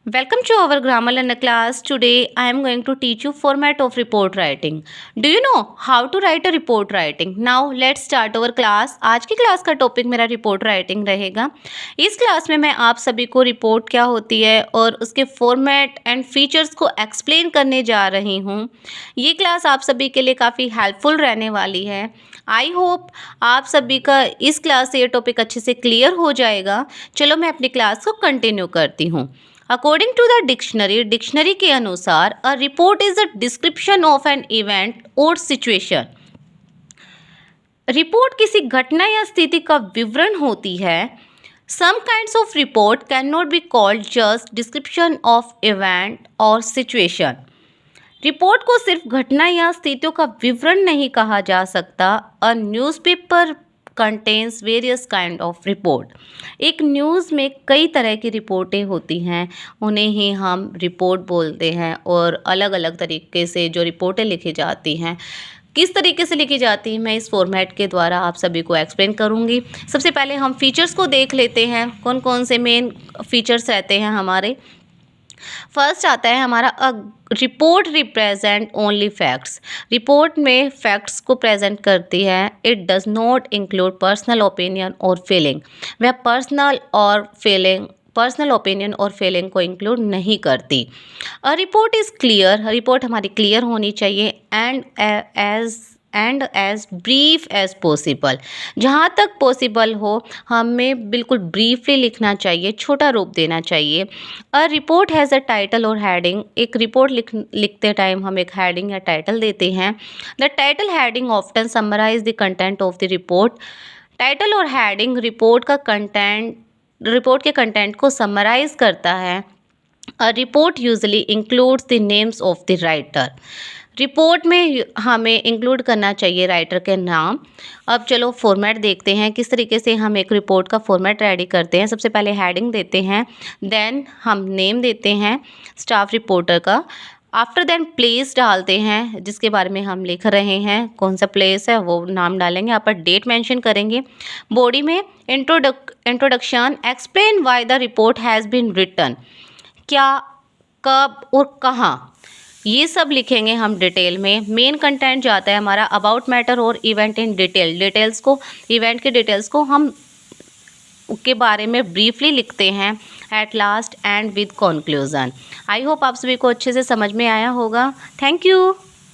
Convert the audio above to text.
Welcome to our grammar learner class. Today I am going to teach you format of report writing. Do you know how to write a report writing? Now let's start our class. आज की class का topic मेरा report writing रहेगा. इस class में मैं आप सभी को रिपोर्ट क्या होती है और उसके फॉर्मेट एंड फीचर्स को एक्सप्लेन करने जा रही हूँ. ये क्लास आप सभी के लिए काफ़ी हेल्पफुल रहने वाली है. आई होप आप सभी का इस क्लास से ये टॉपिक अच्छे से क्लियर हो जाएगा. चलो मैं अपनी क्लास को कंटिन्यू करती हूँ. अकॉर्डिंग टू द डिक्शनरी के अनुसार a report is a description of an event और सिचुएशन. रिपोर्ट किसी घटना या स्थिति का विवरण होती है. Some kinds of report can not be called just description of event और सिचुएशन. रिपोर्ट को सिर्फ घटना या स्थितियों का विवरण नहीं कहा जा सकता. A newspaper contains various kind of report. एक न्यूज़ में कई तरह की रिपोर्टें होती हैं, उन्हें ही हम रिपोर्ट बोलते हैं. और अलग अलग तरीके से जो रिपोर्टें लिखी जाती हैं, किस तरीके से लिखी जाती है, मैं इस फॉर्मेट के द्वारा आप सभी को एक्सप्लेन करूँगी. सबसे पहले हम फीचर्स को देख लेते हैं. कौन कौन से मेन फीचर्स रहते हैं हमारे. फर्स्ट आता है हमारा a report represent only facts. Report में फैक्ट्स को प्रेजेंट करती है. It does not include personal opinion और फीलिंग. वह पर्सनल ओपिनियन और फीलिंग को इंक्लूड नहीं करती. A report is clear. Report हमारी क्लियर होनी चाहिए and as brief as possible. जहाँ तक पॉसिबल हो हमें बिल्कुल ब्रीफली लिखना चाहिए, छोटा रूप देना चाहिए. A report has a title और हेडिंग. एक रिपोर्ट लिखते टाइम हम एक हेडिंग या टाइटल देते हैं. The title heading often summarise the content of the report. Title और हेडिंग रिपोर्ट के कंटेंट को समराइज करता है. A report usually includes the names of the writer. Report में हमें इंक्लूड करना चाहिए राइटर के नाम. अब चलो फॉर्मेट देखते हैं किस तरीके से हम एक रिपोर्ट का फॉर्मेट रेडी करते हैं. सबसे पहले हेडिंग देते हैं, देन हम नेम देते हैं स्टाफ रिपोर्टर का. आफ्टर देन प्लेस डालते हैं जिसके बारे में हम लिख रहे हैं, कौन सा प्लेस है वो नाम डालेंगे. यहाँ पर डेट मेंशन करेंगे. बॉडी में introduction, explain why the report has been written. क्या, कब और कहाँ, ये सब लिखेंगे हम डिटेल में. मेन कंटेंट जाता है हमारा अबाउट मैटर और इवेंट इन डिटेल. इवेंट के डिटेल्स को हम के बारे में ब्रीफली लिखते हैं. At last and with conclusion. I hope आप सभी को अच्छे से समझ में आया होगा. Thank you.